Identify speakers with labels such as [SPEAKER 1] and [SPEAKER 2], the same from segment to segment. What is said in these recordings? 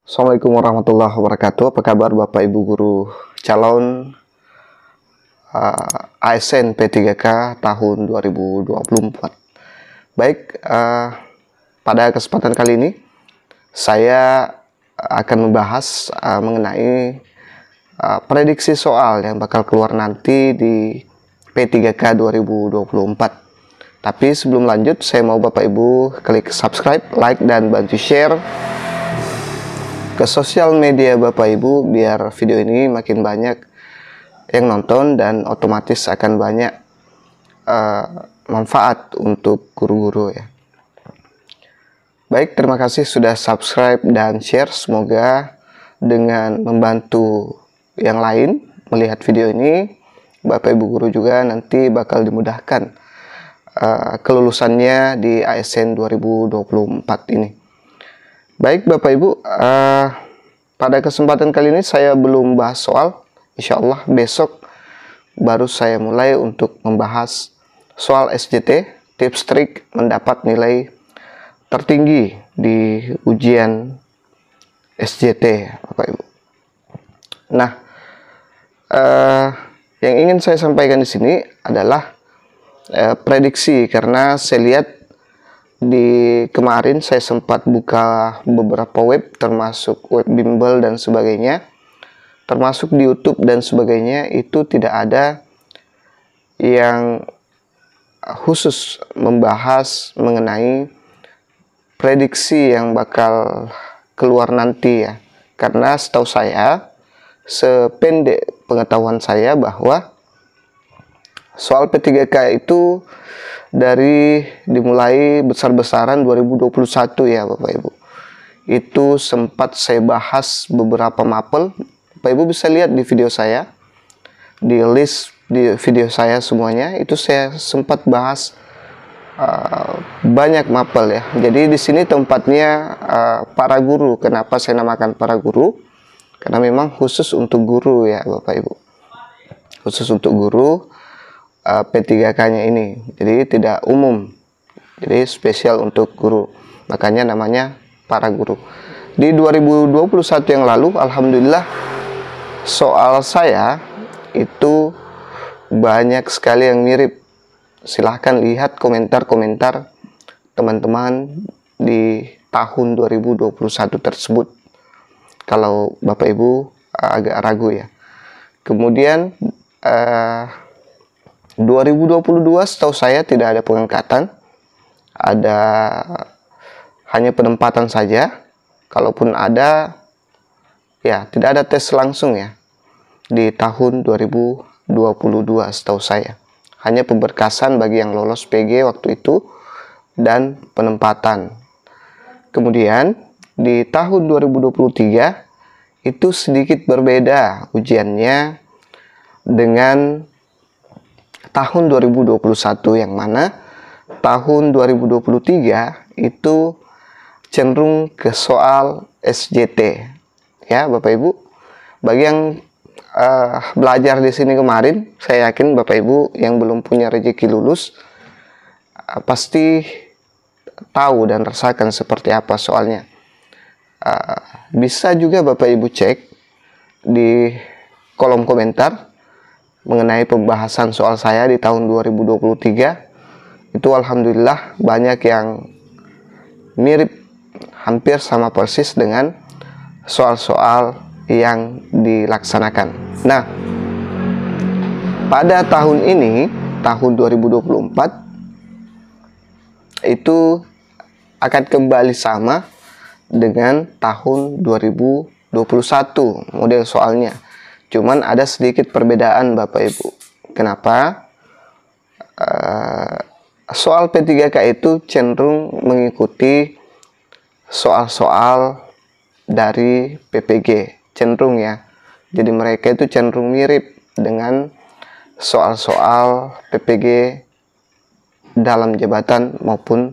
[SPEAKER 1] Assalamualaikum warahmatullahi wabarakatuh. Apa kabar Bapak Ibu Guru calon ASN P3K tahun 2024? Baik, pada kesempatan kali ini saya akan membahas mengenai prediksi soal yang bakal keluar nanti di P3K 2024. Tapi sebelum lanjut, saya mau Bapak Ibu klik subscribe, like, dan bantu share ke sosial media Bapak Ibu biar video ini makin banyak yang nonton dan otomatis akan banyak manfaat untuk guru-guru ya. Baik, terima kasih sudah subscribe dan share. Semoga dengan membantu yang lain melihat video ini, Bapak Ibu guru juga nanti bakal dimudahkan kelulusannya di ASN 2024 ini. Baik Bapak Ibu, pada kesempatan kali ini saya belum bahas soal. Insya Allah besok baru saya mulai untuk membahas soal SJT, tips trik mendapat nilai tertinggi di ujian SJT Bapak Ibu. Nah, yang ingin saya sampaikan di sini adalah prediksi, karena saya lihat di kemarin saya sempat buka beberapa web, termasuk web bimbel dan sebagainya, termasuk di YouTube dan sebagainya, itu tidak ada yang khusus membahas mengenai prediksi yang bakal keluar nanti ya. Karena setahu saya, sependek pengetahuan saya, bahwa soal P3K itu dari dimulai besar-besaran 2021 ya Bapak Ibu. Itu sempat saya bahas beberapa mapel. Bapak Ibu bisa lihat di video saya, di list di video saya semuanya, itu saya sempat bahas banyak mapel ya. Jadi di sini tempatnya para guru. Kenapa saya namakan para guru? Karena memang khusus untuk guru ya Bapak Ibu. Khusus untuk guru P3K-nya ini, jadi tidak umum, jadi spesial untuk guru, makanya namanya para guru. Di 2021 yang lalu, alhamdulillah soal saya itu banyak sekali yang mirip. Silahkan lihat komentar-komentar teman-teman di tahun 2021 tersebut, kalau Bapak Ibu agak ragu ya. Kemudian 2022 setahu saya tidak ada pengangkatan, ada hanya penempatan saja. Kalaupun ada, ya tidak ada tes langsung ya di tahun 2022 setahu saya. Hanya pemberkasan bagi yang lolos PG waktu itu dan penempatan. Kemudian di tahun 2023 itu sedikit berbeda ujiannya dengan tahun 2021, yang mana tahun 2023 itu cenderung ke soal SJT ya Bapak Ibu. Bagi yang belajar di sini kemarin, saya yakin Bapak Ibu yang belum punya rezeki lulus pasti tahu dan rasakan seperti apa soalnya. Bisa juga Bapak Ibu cek di kolom komentar mengenai pembahasan soal saya di tahun 2023. Itu alhamdulillah banyak yang mirip, hampir sama persis dengan soal-soal yang dilaksanakan. Nah, pada tahun ini, tahun 2024 itu akan kembali sama dengan tahun 2021 model soalnya. Cuman ada sedikit perbedaan Bapak Ibu. Kenapa? Soal P3K itu cenderung mengikuti soal-soal dari PPG. Cenderung ya. Jadi mereka itu cenderung mirip dengan soal-soal PPG dalam jabatan maupun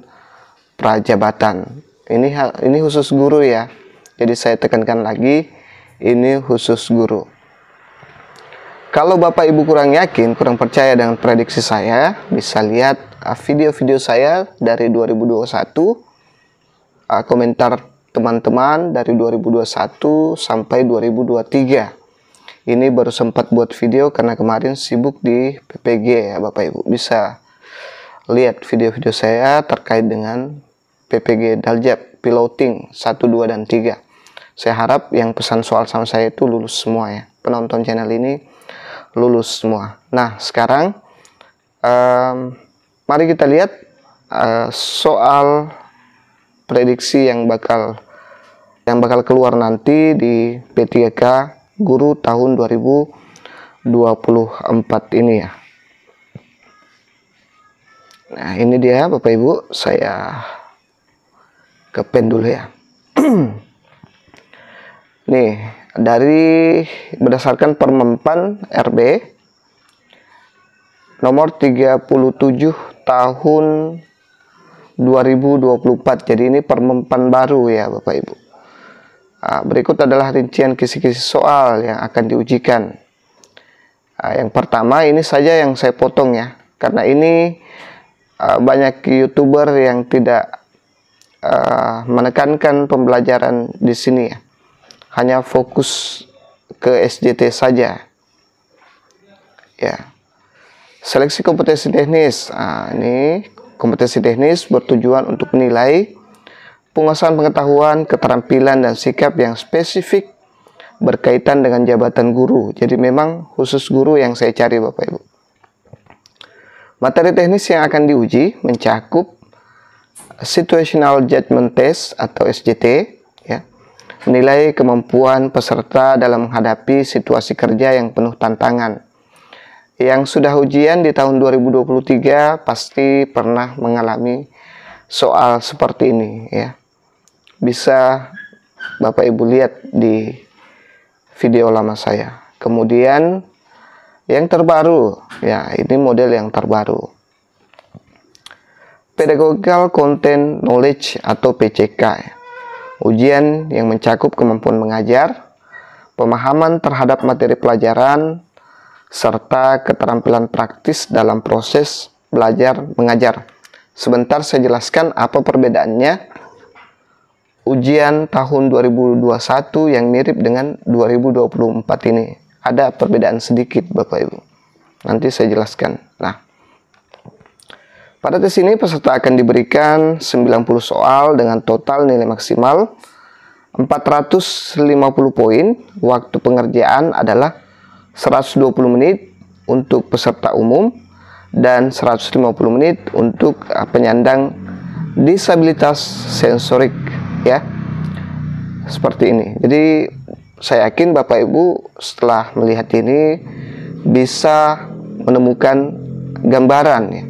[SPEAKER 1] prajabatan. Ini khusus guru ya. Jadi saya tekankan lagi, ini khusus guru. Kalau Bapak Ibu kurang yakin, kurang percaya dengan prediksi saya, bisa lihat video-video saya dari 2021, komentar teman-teman dari 2021 sampai 2023. Ini baru sempat buat video karena kemarin sibuk di PPG ya Bapak Ibu. Bisa lihat video-video saya terkait dengan PPG Daljab piloting 1, 2, dan 3. Saya harap yang pesan soal sama saya itu lulus semua ya. Penonton channel ini lulus semua. Nah sekarang mari kita lihat soal prediksi yang bakal keluar nanti di P3K Guru tahun 2024 ini ya. Nah ini dia Bapak Ibu, saya ke pen dulu ya. Nih dari berdasarkan Permenpan RB nomor 37 tahun 2024. Jadi ini Permenpan baru ya Bapak Ibu. Nah, berikut adalah rincian kisi-kisi soal yang akan diujikan. Nah, yang pertama ini saja yang saya potong ya, karena ini banyak YouTuber yang tidak menekankan pembelajaran di sini ya, hanya fokus ke SJT saja. Ya, seleksi kompetensi teknis. Nah, ini kompetensi teknis bertujuan untuk menilai penguasaan pengetahuan, keterampilan, dan sikap yang spesifik berkaitan dengan jabatan guru. Jadi memang khusus guru yang saya cari Bapak Ibu. Materi teknis yang akan diuji mencakup Situational Judgment Test atau SJT, ya, menilai kemampuan peserta dalam menghadapi situasi kerja yang penuh tantangan. Yang sudah ujian di tahun 2023 pasti pernah mengalami soal seperti ini ya. Bisa Bapak Ibu lihat di video lama saya. Kemudian yang terbaru ya, ini model yang terbaru. Pedagogical Content Knowledge atau PCK ya. Ujian yang mencakup kemampuan mengajar, pemahaman terhadap materi pelajaran, serta keterampilan praktis dalam proses belajar mengajar. Sebentar saya jelaskan apa perbedaannya ujian tahun 2021 yang mirip dengan 2024 ini. Ada perbedaan sedikit Bapak Ibu. Nanti saya jelaskan. Nah, pada tes ini peserta akan diberikan 90 soal dengan total nilai maksimal 450 poin. Waktu pengerjaan adalah 120 menit untuk peserta umum dan 150 menit untuk penyandang disabilitas sensorik ya. Seperti ini. Jadi saya yakin Bapak Ibu setelah melihat ini bisa menemukan gambaran ya.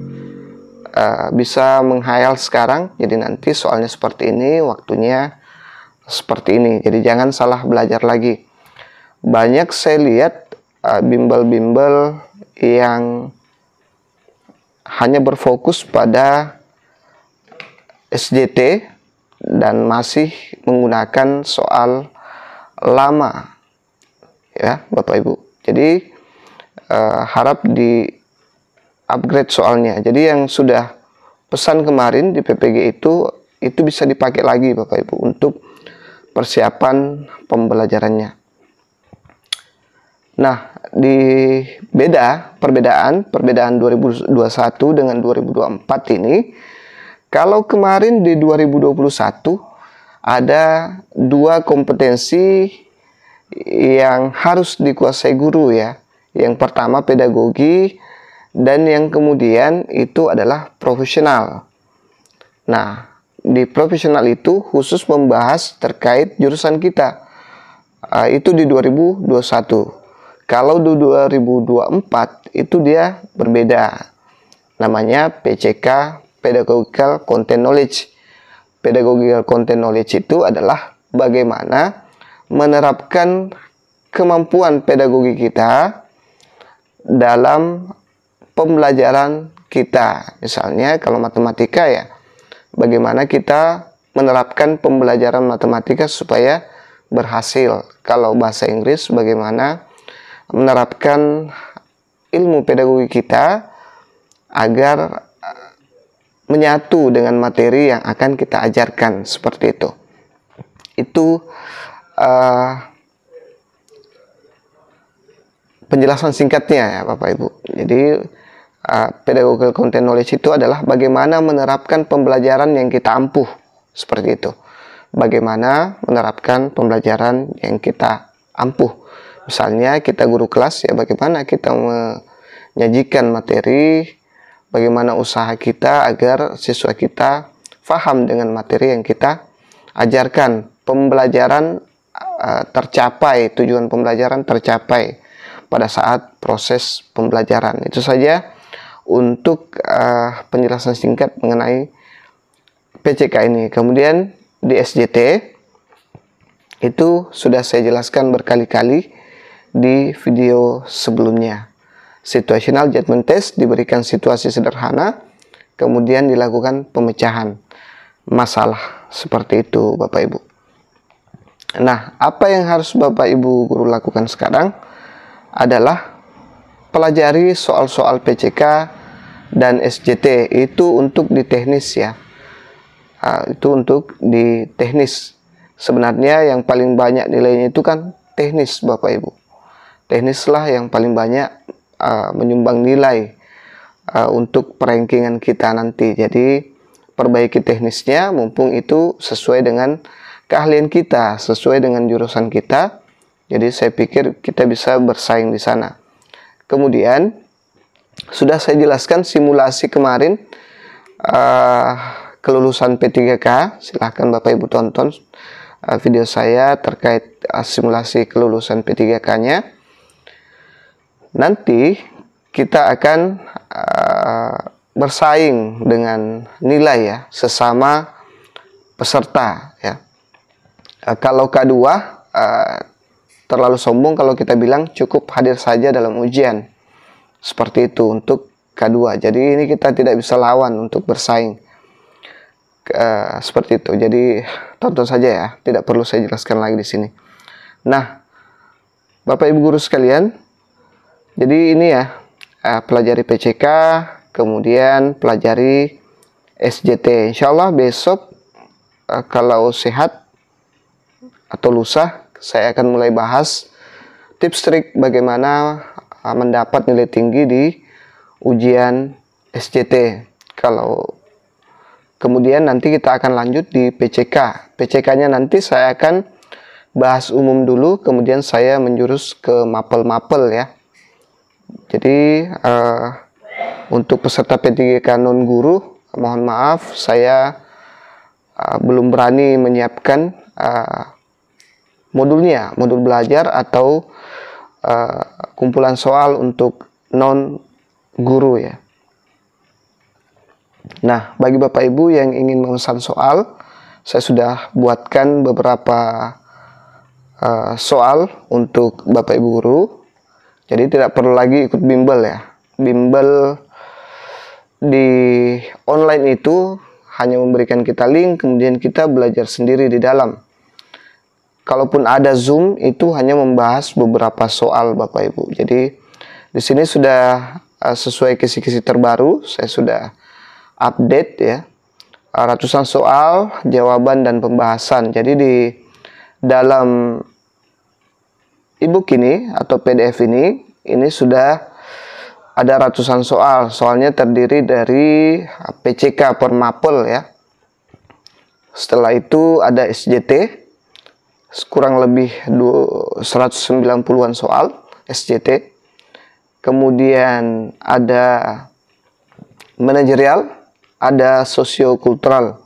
[SPEAKER 1] Bisa menghayal sekarang. Jadi nanti soalnya seperti ini, waktunya seperti ini. Jadi jangan salah belajar lagi. Banyak saya lihat bimbel-bimbel yang hanya berfokus pada SJT dan masih menggunakan soal lama ya Bapak Ibu. Jadi harap di upgrade soalnya. Jadi yang sudah pesan kemarin di PPG itu bisa dipakai lagi Bapak Ibu untuk persiapan pembelajarannya. Nah, di perbedaan 2021 dengan 2024 ini, kalau kemarin di 2021 ada 2 kompetensi yang harus dikuasai guru ya. Yang pertama pedagogi dan yang kemudian itu adalah profesional. Nah, di profesional itu khusus membahas terkait jurusan kita. Itu di 2021. Kalau di 2024 itu dia berbeda. Namanya PCK, Pedagogical Content Knowledge. Pedagogical Content Knowledge itu adalah bagaimana menerapkan kemampuan pedagogi kita dalam pembelajaran kita. Misalnya kalau matematika ya, bagaimana kita menerapkan pembelajaran matematika supaya berhasil. Kalau bahasa Inggris, bagaimana menerapkan ilmu pedagogi kita agar menyatu dengan materi yang akan kita ajarkan, seperti itu. Itu penjelasan singkatnya ya Bapak Ibu. Jadi pedagogical content knowledge itu adalah bagaimana menerapkan pembelajaran yang kita ampuh, seperti itu. Bagaimana menerapkan pembelajaran yang kita ampuh. Misalnya kita guru kelas, ya bagaimana kita menyajikan materi, bagaimana usaha kita agar siswa kita paham dengan materi yang kita ajarkan. Pembelajaran tercapai, tujuan pembelajaran tercapai pada saat proses pembelajaran. Itu saja untuk penjelasan singkat mengenai PCK ini. Kemudian di SJT itu sudah saya jelaskan berkali-kali di video sebelumnya. Situational judgment test diberikan situasi sederhana, kemudian dilakukan pemecahan masalah, seperti itu Bapak Ibu. Nah, apa yang harus Bapak Ibu guru lakukan sekarang adalah pelajari soal-soal PCK dan SJT. Itu untuk di teknis ya. Itu untuk di teknis. Sebenarnya yang paling banyak nilainya itu kan teknis Bapak Ibu. Teknislah yang paling banyak menyumbang nilai untuk perankingan kita nanti. Jadi perbaiki teknisnya mumpung itu sesuai dengan keahlian kita, sesuai dengan jurusan kita. Jadi saya pikir kita bisa bersaing di sana. Kemudian sudah saya jelaskan simulasi kemarin kelulusan P3K. Silahkan Bapak Ibu tonton video saya terkait simulasi kelulusan P3K-nya. Nanti kita akan bersaing dengan nilai ya, sesama peserta ya. Kalau K2 terlalu sombong kalau kita bilang cukup hadir saja dalam ujian. Seperti itu untuk K2. Jadi ini kita tidak bisa lawan untuk bersaing. Seperti itu. Jadi tonton saja ya, tidak perlu saya jelaskan lagi di sini. Nah, Bapak Ibu guru sekalian, jadi ini ya, pelajari PCK, kemudian pelajari SJT. Insya Allah besok kalau sehat atau lusa saya akan mulai bahas tips trik bagaimana mendapat nilai tinggi di ujian SJT. Kemudian nanti kita akan lanjut di PCK. PCK-nya nanti saya akan bahas umum dulu, kemudian saya menjurus ke mapel-mapel ya. Jadi untuk peserta P3K non guru, mohon maaf saya belum berani menyiapkan modulnya, modul belajar atau kumpulan soal untuk non guru ya. Nah, bagi Bapak Ibu yang ingin memesan soal, saya sudah buatkan beberapa soal untuk Bapak Ibu guru. Jadi tidak perlu lagi ikut bimbel ya. Bimbel di online itu hanya memberikan kita link, kemudian kita belajar sendiri di dalam. Kalaupun ada Zoom, itu hanya membahas beberapa soal Bapak Ibu. Jadi di sini sudah sesuai kisi-kisi terbaru, saya sudah update ya. Ratusan soal, jawaban dan pembahasan. Jadi di dalam ebook ini atau PDF ini sudah ada ratusan soal. Soalnya terdiri dari PCK per mapel ya. Setelah itu ada SJT. Kurang lebih 190-an soal SJT. Kemudian ada manajerial, ada sosiokultural.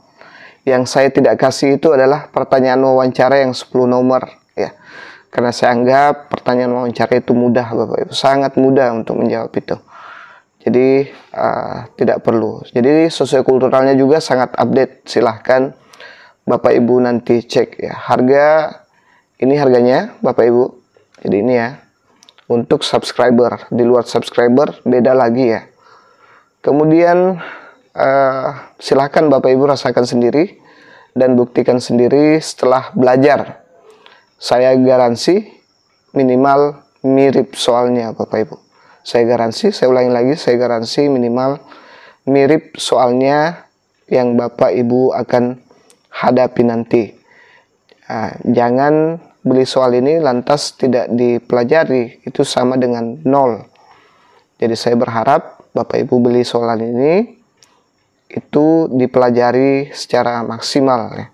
[SPEAKER 1] Yang saya tidak kasih itu adalah pertanyaan wawancara yang 10 nomor ya. Karena saya anggap pertanyaan wawancara itu mudah Bapak Ibu, sangat mudah untuk menjawab itu. Jadi tidak perlu. Jadi sosiokulturalnya juga sangat update. Silahkan Bapak Ibu nanti cek ya. Ini harganya Bapak Ibu. Jadi ini ya. Untuk subscriber. Di luar subscriber beda lagi ya. Kemudian silahkan Bapak Ibu rasakan sendiri dan buktikan sendiri setelah belajar. Saya garansi minimal mirip soalnya Bapak Ibu. Saya garansi, saya ulangi lagi, saya garansi minimal mirip soalnya yang Bapak Ibu akan hadapi nanti. Jangan beli soal ini lantas tidak dipelajari, itu sama dengan nol. Jadi saya berharap Bapak Ibu beli soalan ini itu dipelajari secara maksimal ya.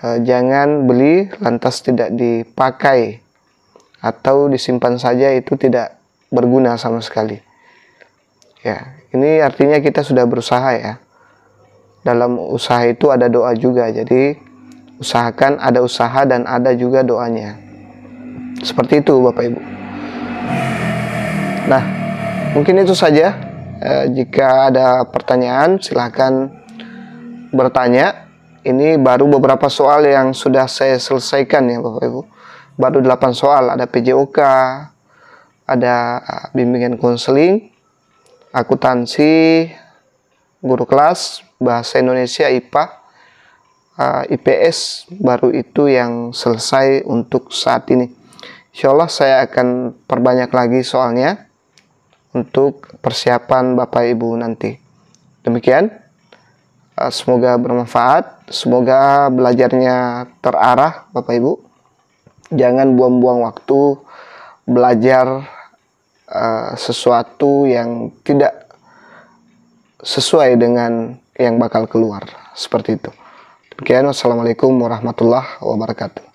[SPEAKER 1] Jangan beli lantas tidak dipakai atau disimpan saja, itu tidak berguna sama sekali. Ya, ini artinya kita sudah berusaha ya. Dalam usaha itu ada doa juga, jadi usahakan ada usaha dan ada juga doanya. Seperti itu Bapak Ibu. Nah, mungkin itu saja. Jika ada pertanyaan silahkan bertanya. Ini baru beberapa soal yang sudah saya selesaikan ya Bapak Ibu. Baru 8 soal, ada PJOK, ada bimbingan konseling, akuntansi, guru kelas, bahasa Indonesia, IPA, IPS, baru itu yang selesai untuk saat ini. Insya Allah saya akan perbanyak lagi soalnya untuk persiapan Bapak Ibu nanti. Demikian. Semoga bermanfaat, semoga belajarnya terarah Bapak Ibu. Jangan buang-buang waktu belajar sesuatu yang tidak sesuai dengan yang bakal keluar. Seperti itu. Demikian, wassalamualaikum warahmatullahi wabarakatuh.